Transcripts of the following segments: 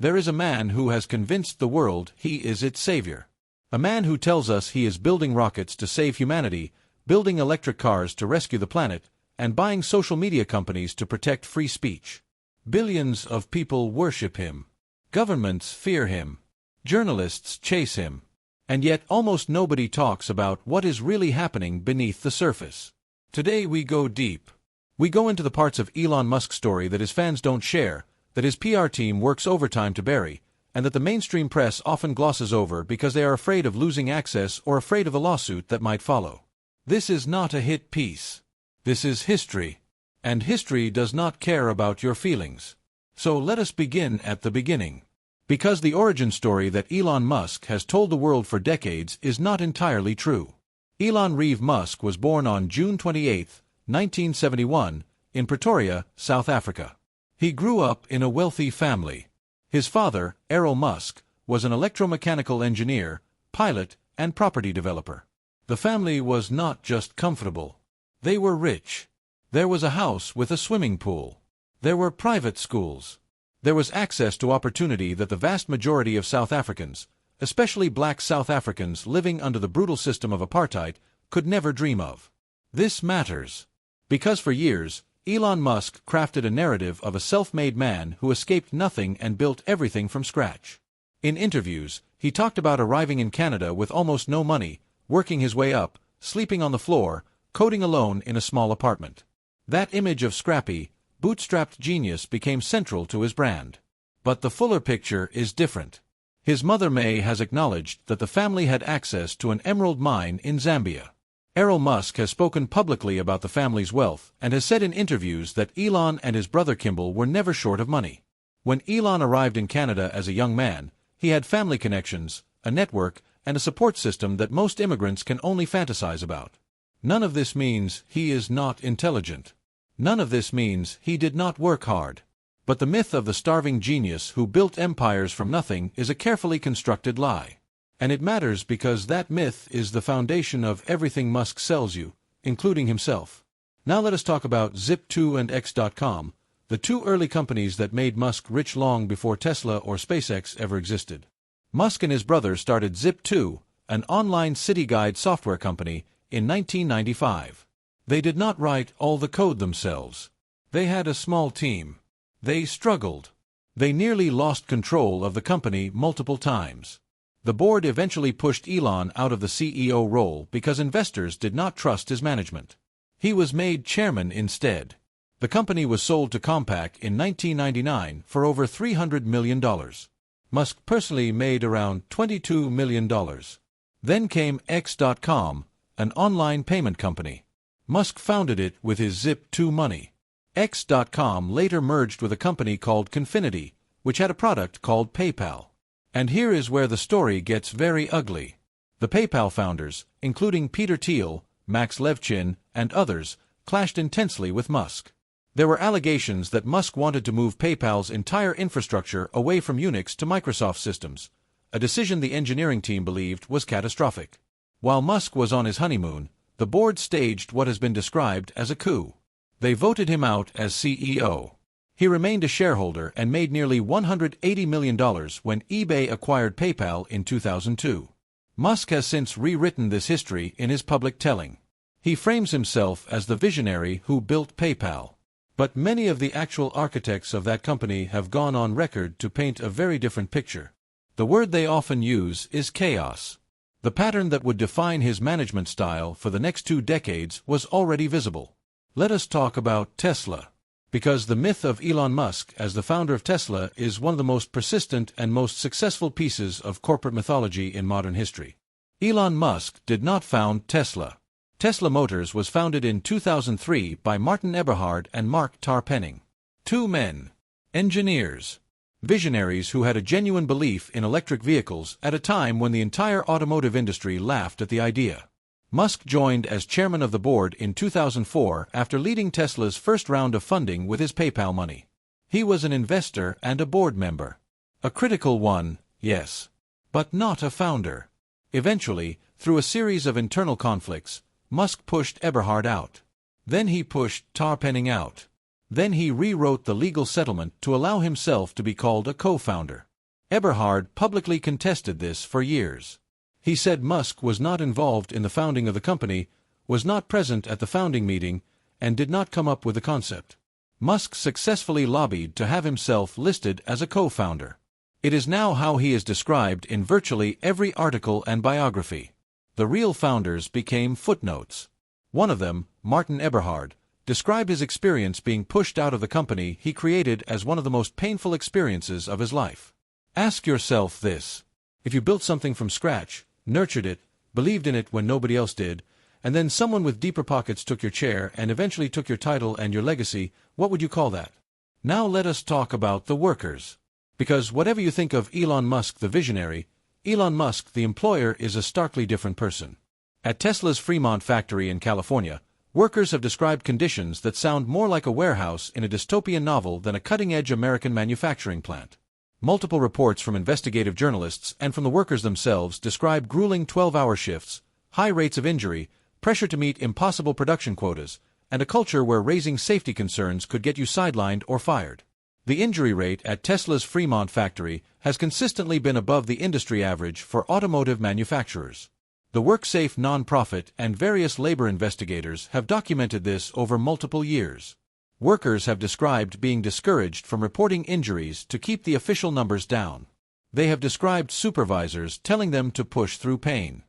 There is a man who has convinced the world he is its savior. A man who tells us he is building rockets to save humanity, building electric cars to rescue the planet, and buying social media companies to protect free speech. Billions of people worship him. Governments fear him. Journalists chase him. And yet almost nobody talks about what is really happening beneath the surface. Today we go deep. We go into the parts of Elon Musk's story that his fans don't share, that his PR team works overtime to bury, and that the mainstream press often glosses over because they are afraid of losing access or afraid of a lawsuit that might follow. This is not a hit piece. This is history. And history does not care about your feelings. So let us begin at the beginning. Because the origin story that Elon Musk has told the world for decades is not entirely true. Elon Reeve Musk was born on June 28, 1971, in Pretoria, South Africa. He grew up in a wealthy family. His father, Elon Musk, was an electromechanical engineer, pilot, and property developer. The family was not just comfortable. They were rich. There was a house with a swimming pool. There were private schools. There was access to opportunity that the vast majority of South Africans, especially black South Africans living under the brutal system of apartheid, could never dream of. This matters. Because for years, Elon Musk crafted a narrative of a self-made man who escaped nothing and built everything from scratch. In interviews, he talked about arriving in Canada with almost no money, working his way up, sleeping on the floor, coding alone in a small apartment. That image of scrappy, bootstrapped genius became central to his brand. But the fuller picture is different. His mother May has acknowledged that the family had access to an emerald mine in Zambia. Elon Musk has spoken publicly about the family's wealth and has said in interviews that Elon and his brother Kimball were never short of money. When Elon arrived in Canada as a young man, he had family connections, a network, and a support system that most immigrants can only fantasize about. None of this means he is not intelligent. None of this means he did not work hard. But the myth of the starving genius who built empires from nothing is a carefully constructed lie. And it matters because that myth is the foundation of everything Musk sells you, including himself. Now let us talk about Zip2 and X.com, the two early companies that made Musk rich long before Tesla or SpaceX ever existed. Musk and his brother started Zip2, an online city guide software company, in 1995. They did not write all the code themselves. They had a small team. They struggled. They nearly lost control of the company multiple times. The board eventually pushed Elon out of the CEO role because investors did not trust his management. He was made chairman instead. The company was sold to Compaq in 1999 for over $300 million. Musk personally made around $22 million. Then came X.com, an online payment company. Musk founded it with his Zip2 money. X.com later merged with a company called Confinity, which had a product called PayPal. And here is where the story gets very ugly. The PayPal founders, including Peter Thiel, Max Levchin, and others, clashed intensely with Musk. There were allegations that Musk wanted to move PayPal's entire infrastructure away from Unix to Microsoft systems, a decision the engineering team believed was catastrophic. While Musk was on his honeymoon, the board staged what has been described as a coup. They voted him out as CEO. He remained a shareholder and made nearly $180 million when eBay acquired PayPal in 2002. Musk has since rewritten this history in his public telling. He frames himself as the visionary who built PayPal. But many of the actual architects of that company have gone on record to paint a very different picture. The word they often use is chaos. The pattern that would define his management style for the next 2 decades was already visible. Let us talk about Tesla. Because the myth of Elon Musk as the founder of Tesla is one of the most persistent and most successful pieces of corporate mythology in modern history. Elon Musk did not found Tesla. Tesla Motors was founded in 2003 by Martin Eberhard and Mark Tarpenning. 2 men. Engineers. Visionaries who had a genuine belief in electric vehicles at a time when the entire automotive industry laughed at the idea. Musk joined as chairman of the board in 2004 after leading Tesla's first round of funding with his PayPal money. He was an investor and a board member. A critical one, yes, but not a founder. Eventually, through a series of internal conflicts, Musk pushed Eberhard out. Then he pushed Tarpenning out. Then he rewrote the legal settlement to allow himself to be called a co-founder. Eberhard publicly contested this for years. He said Musk was not involved in the founding of the company, was not present at the founding meeting, and did not come up with the concept. Musk successfully lobbied to have himself listed as a co-founder. It is now how he is described in virtually every article and biography. The real founders became footnotes. One of them, Martin Eberhard, described his experience being pushed out of the company he created as one of the most painful experiences of his life. Ask yourself this. If you built something from scratch, nurtured it, believed in it when nobody else did, and then someone with deeper pockets took your chair and eventually took your title and your legacy, what would you call that? Now let us talk about the workers. Because whatever you think of Elon Musk the visionary, Elon Musk the employer is a starkly different person. At Tesla's Fremont factory in California, workers have described conditions that sound more like a warehouse in a dystopian novel than a cutting-edge American manufacturing plant. Multiple reports from investigative journalists and from the workers themselves describe grueling 12-hour shifts, high rates of injury, pressure to meet impossible production quotas, and a culture where raising safety concerns could get you sidelined or fired. The injury rate at Tesla's Fremont factory has consistently been above the industry average for automotive manufacturers. The WorkSafe nonprofit and various labor investigators have documented this over multiple years. Workers have described being discouraged from reporting injuries to keep the official numbers down. They have described supervisors telling them to push through pain.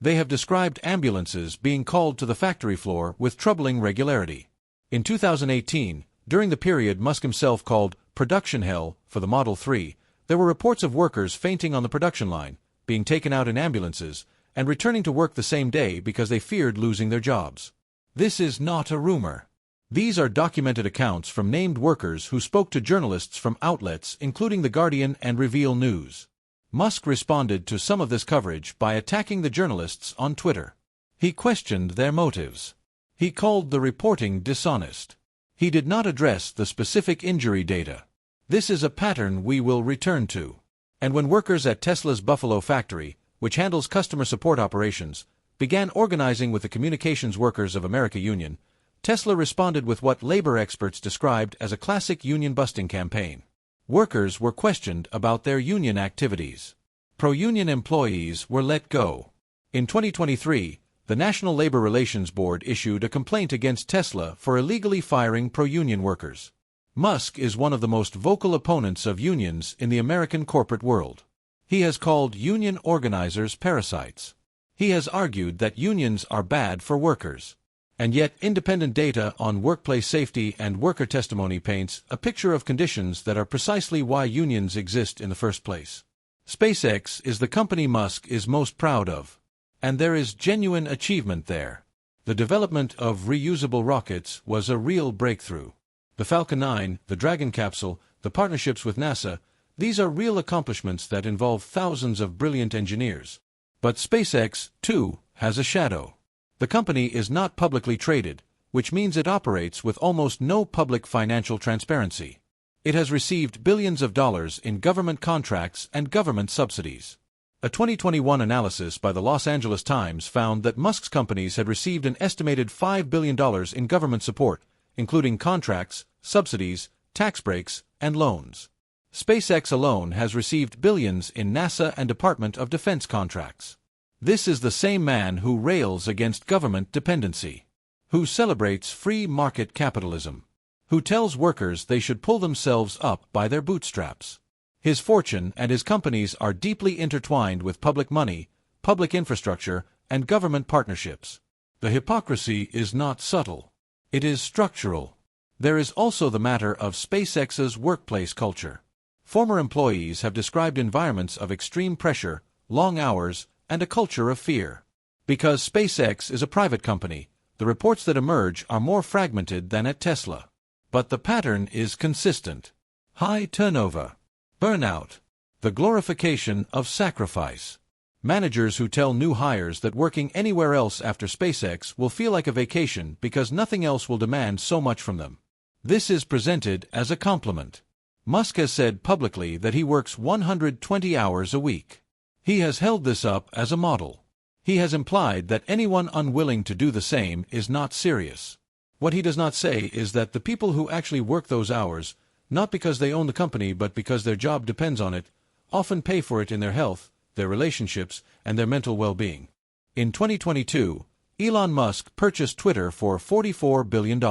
They have described ambulances being called to the factory floor with troubling regularity. In 2018, during the period Musk himself called production hell for the Model 3, there were reports of workers fainting on the production line, being taken out in ambulances, and returning to work the same day because they feared losing their jobs. This is not a rumor. These are documented accounts from named workers who spoke to journalists from outlets including The Guardian and Reveal News. Musk responded to some of this coverage by attacking the journalists on Twitter. He questioned their motives. He called the reporting dishonest. He did not address the specific injury data. This is a pattern we will return to. And when workers at Tesla's Buffalo factory, which handles customer support operations, began organizing with the Communications Workers of America Union, Tesla responded with what labor experts described as a classic union-busting campaign. Workers were questioned about their union activities. Pro-union employees were let go. In 2023, the National Labor Relations Board issued a complaint against Tesla for illegally firing pro-union workers. Musk is one of the most vocal opponents of unions in the American corporate world. He has called union organizers parasites. He has argued that unions are bad for workers. And yet, independent data on workplace safety and worker testimony paints a picture of conditions that are precisely why unions exist in the first place. SpaceX is the company Musk is most proud of. And there is genuine achievement there. The development of reusable rockets was a real breakthrough. The Falcon 9, the Dragon capsule, the partnerships with NASA, these are real accomplishments that involve thousands of brilliant engineers. But SpaceX, too, has a shadow. The company is not publicly traded, which means it operates with almost no public financial transparency. It has received billions of dollars in government contracts and government subsidies. A 2021 analysis by the Los Angeles Times found that Musk's companies had received an estimated $5 billion in government support, including contracts, subsidies, tax breaks, and loans. SpaceX alone has received billions in NASA and Department of Defense contracts. This is the same man who rails against government dependency, who celebrates free market capitalism, who tells workers they should pull themselves up by their bootstraps. His fortune and his companies are deeply intertwined with public money, public infrastructure, and government partnerships. The hypocrisy is not subtle. It is structural. There is also the matter of SpaceX's workplace culture. Former employees have described environments of extreme pressure, long hours, and a culture of fear. Because SpaceX is a private company, the reports that emerge are more fragmented than at Tesla. But the pattern is consistent. High turnover, burnout, the glorification of sacrifice. Managers who tell new hires that working anywhere else after SpaceX will feel like a vacation because nothing else will demand so much from them. This is presented as a compliment. Musk has said publicly that he works 120 hours a week. He has held this up as a model. He has implied that anyone unwilling to do the same is not serious. What he does not say is that the people who actually work those hours, not because they own the company but because their job depends on it, often pay for it in their health, their relationships, and their mental well-being. In 2022, Elon Musk purchased Twitter for $44 billion.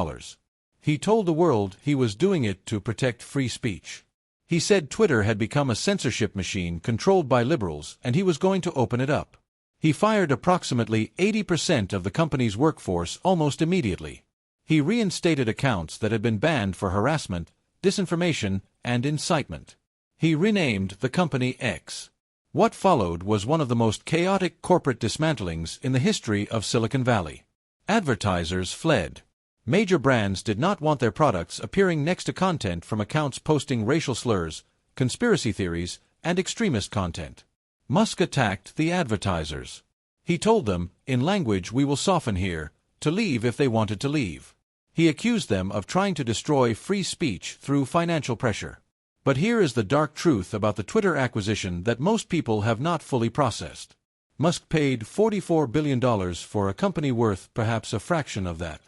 He told the world he was doing it to protect free speech. He said Twitter had become a censorship machine controlled by liberals and he was going to open it up. He fired approximately 80% of the company's workforce almost immediately. He reinstated accounts that had been banned for harassment, disinformation, and incitement. He renamed the company X. What followed was one of the most chaotic corporate dismantlings in the history of Silicon Valley. Advertisers fled. Major brands did not want their products appearing next to content from accounts posting racial slurs, conspiracy theories, and extremist content. Musk attacked the advertisers. He told them, in language we will soften here, to leave if they wanted to leave. He accused them of trying to destroy free speech through financial pressure. But here is the dark truth about the Twitter acquisition that most people have not fully processed. Musk paid $44 billion for a company worth perhaps a fraction of that.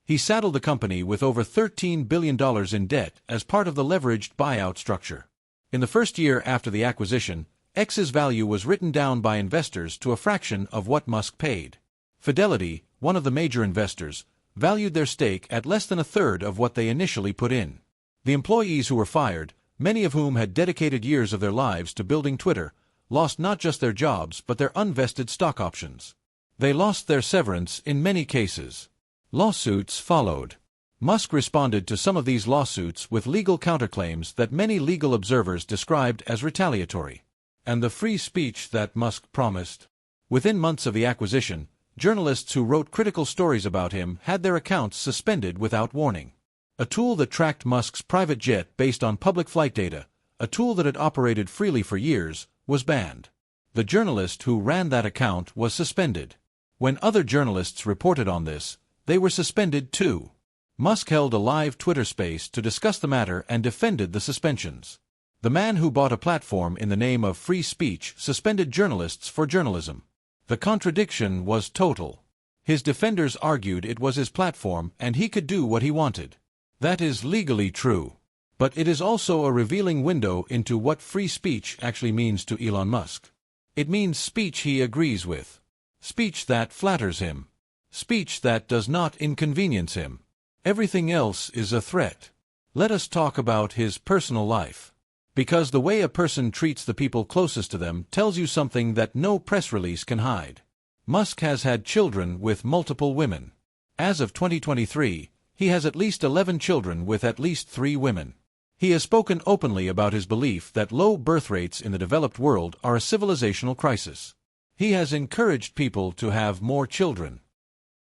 He saddled the company with over $13 billion in debt as part of the leveraged buyout structure. In the first year after the acquisition, X's value was written down by investors to a fraction of what Musk paid. Fidelity, one of the major investors, valued their stake at less than a third of what they initially put in. The employees who were fired, many of whom had dedicated years of their lives to building Twitter, lost not just their jobs but their unvested stock options. They lost their severance in many cases. Lawsuits followed. Musk responded to some of these lawsuits with legal counterclaims that many legal observers described as retaliatory. And the free speech that Musk promised. Within months of the acquisition, journalists who wrote critical stories about him had their accounts suspended without warning. A tool that tracked Musk's private jet based on public flight data, a tool that had operated freely for years, was banned. The journalist who ran that account was suspended. When other journalists reported on this, they were suspended too. Musk held a live Twitter space to discuss the matter and defended the suspensions. The man who bought a platform in the name of free speech suspended journalists for journalism. The contradiction was total. His defenders argued it was his platform and he could do what he wanted. That is legally true. But it is also a revealing window into what free speech actually means to Elon Musk. It means speech he agrees with. Speech that flatters him. Speech that does not inconvenience him. Everything else is a threat. Let us talk about his personal life. Because the way a person treats the people closest to them tells you something that no press release can hide. Musk has had children with multiple women. As of 2023, he has at least 11 children with at least 3 women. He has spoken openly about his belief that low birth rates in the developed world are a civilizational crisis. He has encouraged people to have more children.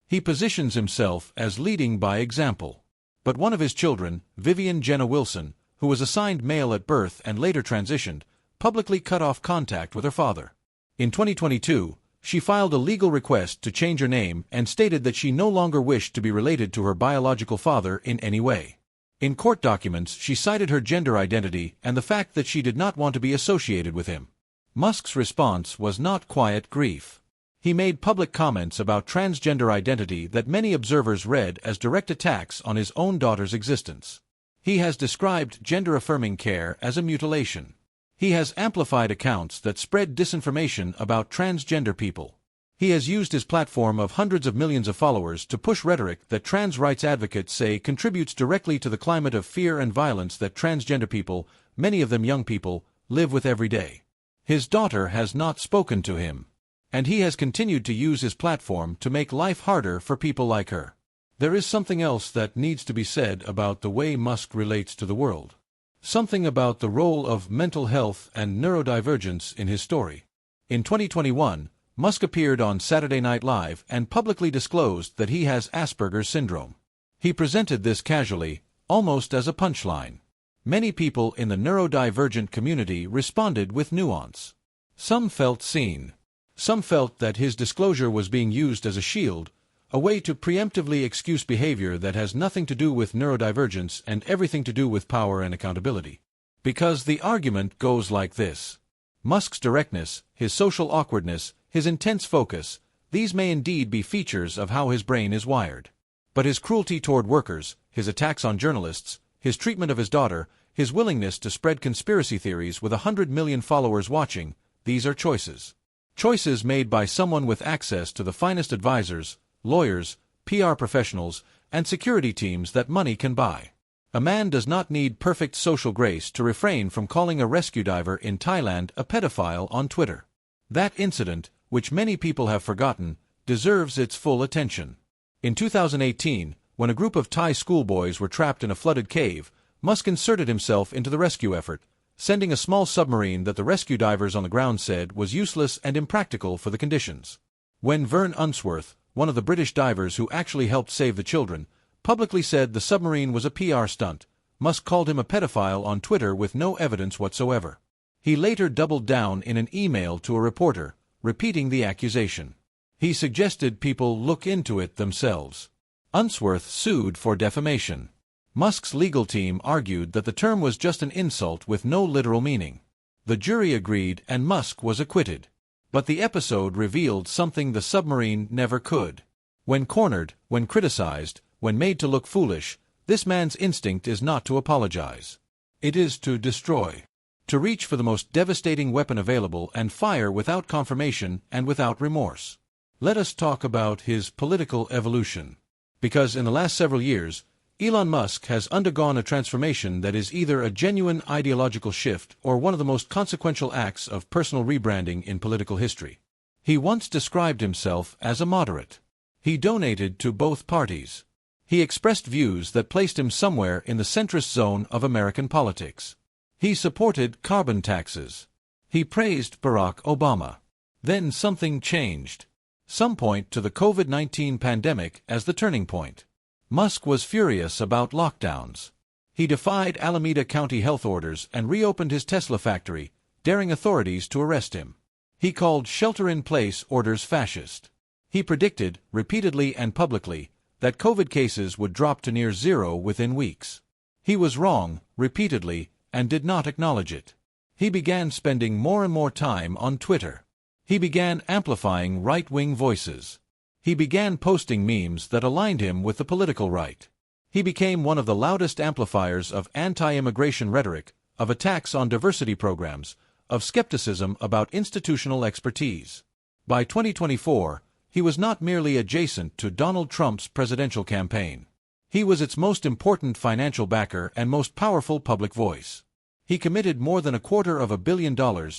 He positions himself as leading by example. But one of his children, Vivian Jenna Wilson, who was assigned male at birth and later transitioned, publicly cut off contact with her father. In 2022, she filed a legal request to change her name and stated that she no longer wished to be related to her biological father in any way. In court documents, she cited her gender identity and the fact that she did not want to be associated with him. Musk's response was not quiet grief. He made public comments about transgender identity that many observers read as direct attacks on his own daughter's existence. He has described gender-affirming care as a mutilation. He has amplified accounts that spread disinformation about transgender people. He has used his platform of hundreds of millions of followers to push rhetoric that trans rights advocates say contributes directly to the climate of fear and violence that transgender people, many of them young people, live with every day. His daughter has not spoken to him. And he has continued to use his platform to make life harder for people like her. There is something else that needs to be said about the way Musk relates to the world. Something about the role of mental health and neurodivergence in his story. In 2021, Musk appeared on Saturday Night Live and publicly disclosed that he has Asperger's syndrome. He presented this casually, almost as a punchline. Many people in the neurodivergent community responded with nuance. Some felt seen. Some felt that his disclosure was being used as a shield, a way to preemptively excuse behavior that has nothing to do with neurodivergence and everything to do with power and accountability. Because the argument goes like this. Musk's directness, his social awkwardness, his intense focus, these may indeed be features of how his brain is wired. But his cruelty toward workers, his attacks on journalists, his treatment of his daughter, his willingness to spread conspiracy theories with 100 million followers watching. These are choices. Choices made by someone with access to the finest advisors, lawyers, PR professionals, and security teams that money can buy. A man does not need perfect social grace to refrain from calling a rescue diver in Thailand a pedophile on Twitter. That incident, which many people have forgotten, deserves its full attention. In 2018, when a group of Thai schoolboys were trapped in a flooded cave, Musk inserted himself into the rescue effort, sending a small submarine that the rescue divers on the ground said was useless and impractical for the conditions. When Vern Unsworth, one of the British divers who actually helped save the children, publicly said the submarine was a PR stunt, Musk called him a pedophile on Twitter with no evidence whatsoever. He later doubled down in an email to a reporter, repeating the accusation. He suggested people look into it themselves. Unsworth sued for defamation. Musk's legal team argued that the term was just an insult with no literal meaning. The jury agreed and Musk was acquitted. But the episode revealed something the submarine never could. When cornered, when criticized, when made to look foolish, this man's instinct is not to apologize. It is to destroy. To reach for the most devastating weapon available and fire without confirmation and without remorse. Let us talk about his political evolution. Because in the last several years, Elon Musk has undergone a transformation that is either a genuine ideological shift or one of the most consequential acts of personal rebranding in political history. He once described himself as a moderate. He donated to both parties. He expressed views that placed him somewhere in the centrist zone of American politics. He supported carbon taxes. He praised Barack Obama. Then something changed. Some point to the COVID-19 pandemic as the turning point. Musk was furious about lockdowns. He defied Alameda County health orders and reopened his Tesla factory, daring authorities to arrest him. He called shelter-in-place orders fascist. He predicted, repeatedly and publicly, that COVID cases would drop to near zero within weeks. He was wrong, repeatedly, and did not acknowledge it. He began spending more and more time on Twitter. He began amplifying right-wing voices. He began posting memes that aligned him with the political right. He became one of the loudest amplifiers of anti-immigration rhetoric, of attacks on diversity programs, of skepticism about institutional expertise. By 2024, he was not merely adjacent to Donald Trump's presidential campaign. He was its most important financial backer and most powerful public voice. He committed more than $250 million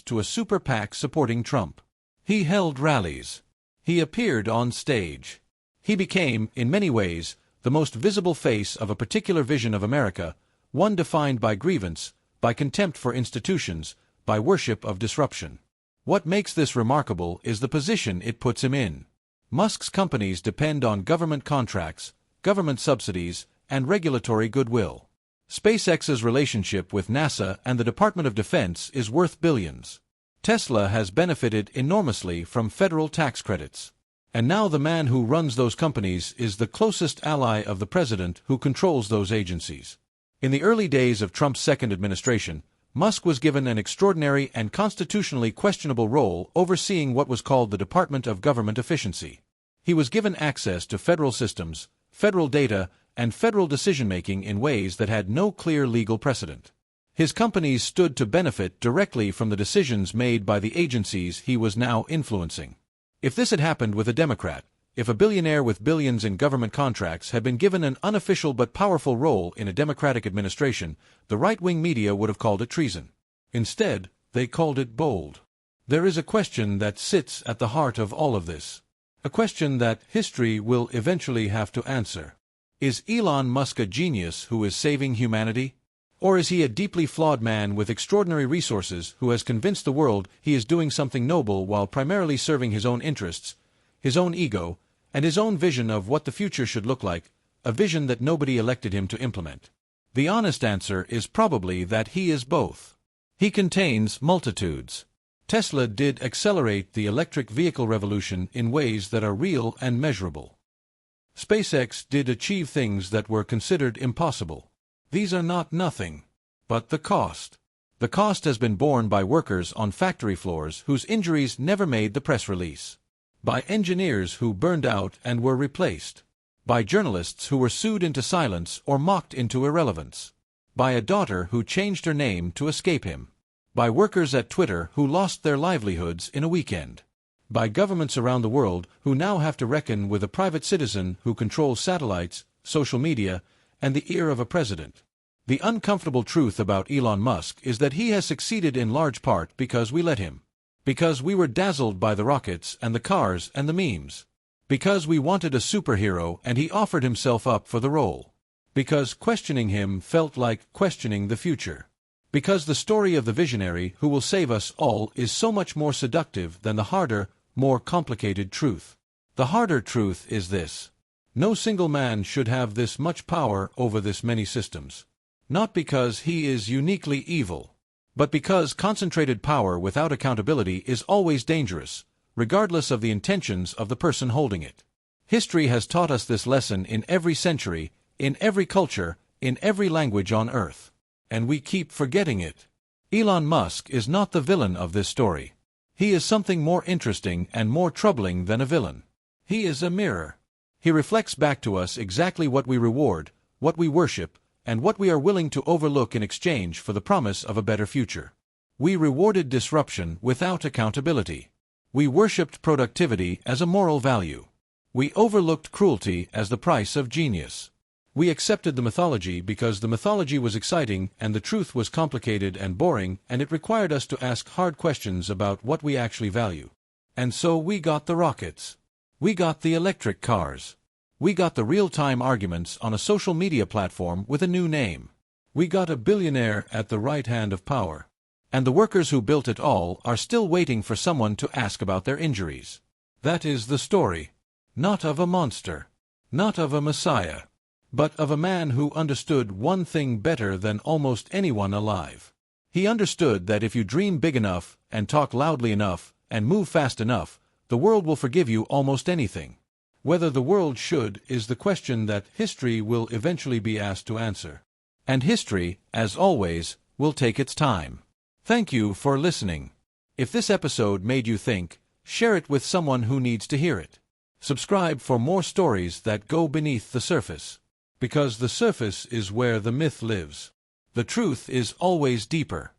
to a super PAC supporting Trump. He held rallies. He appeared on stage. He became, in many ways, the most visible face of a particular vision of America, one defined by grievance, by contempt for institutions, by worship of disruption. What makes this remarkable is the position it puts him in. Musk's companies depend on government contracts, government subsidies, and regulatory goodwill. SpaceX's relationship with NASA and the Department of Defense is worth billions. Tesla has benefited enormously from federal tax credits. And now the man who runs those companies is the closest ally of the president who controls those agencies. In the early days of Trump's second administration, Musk was given an extraordinary and constitutionally questionable role overseeing what was called the Department of Government Efficiency. He was given access to federal systems, federal data, and federal decision-making in ways that had no clear legal precedent. His companies stood to benefit directly from the decisions made by the agencies he was now influencing. If this had happened with a Democrat, if a billionaire with billions in government contracts had been given an unofficial but powerful role in a Democratic administration, the right-wing media would have called it treason. Instead, they called it bold. There is a question that sits at the heart of all of this. A question that history will eventually have to answer. Is Elon Musk a genius who is saving humanity? Or is he a deeply flawed man with extraordinary resources who has convinced the world he is doing something noble while primarily serving his own interests, his own ego, and his own vision of what the future should look like, a vision that nobody elected him to implement? The honest answer is probably that he is both. He contains multitudes. Tesla did accelerate the electric vehicle revolution in ways that are real and measurable. SpaceX did achieve things that were considered impossible. These are not nothing. But the cost. The cost has been borne by workers on factory floors whose injuries never made the press release. By engineers who burned out and were replaced. By journalists who were sued into silence or mocked into irrelevance. by a daughter who changed her name to escape him, by workers at Twitter who lost their livelihoods in a weekend, by governments around the world who now have to reckon with a private citizen who controls satellites, social media, and the ear of a president. The uncomfortable truth about Elon Musk is that he has succeeded in large part because we let him. Because we were dazzled by the rockets and the cars and the memes. Because we wanted a superhero and he offered himself up for the role. Because questioning him felt like questioning the future. Because the story of the visionary who will save us all is so much more seductive than the harder, more complicated truth. The harder truth is this. No single man should have this much power over this many systems. Not because he is uniquely evil, but because concentrated power without accountability is always dangerous, regardless of the intentions of the person holding it. History has taught us this lesson in every century, in every culture, in every language on Earth. And we keep forgetting it. Elon Musk is not the villain of this story. He is something more interesting and more troubling than a villain. He is a mirror. He reflects back to us exactly what we reward, what we worship, and what we are willing to overlook in exchange for the promise of a better future. We rewarded disruption without accountability. We worshipped productivity as a moral value. We overlooked cruelty as the price of genius. We accepted the mythology because the mythology was exciting and the truth was complicated and boring, and it required us to ask hard questions about what we actually value. And so we got the rockets. We got the electric cars. We got the real-time arguments on a social media platform with a new name. We got a billionaire at the right hand of power. And the workers who built it all are still waiting for someone to ask about their injuries. That is the story. Not of a monster. Not of a messiah. But of a man who understood one thing better than almost anyone alive. He understood that if you dream big enough, and talk loudly enough, and move fast enough, the world will forgive you almost anything. Whether the world should is the question that history will eventually be asked to answer. And history, as always, will take its time. Thank you for listening. If this episode made you think, share it with someone who needs to hear it. Subscribe for more stories that go beneath the surface. Because the surface is where the myth lives. The truth is always deeper.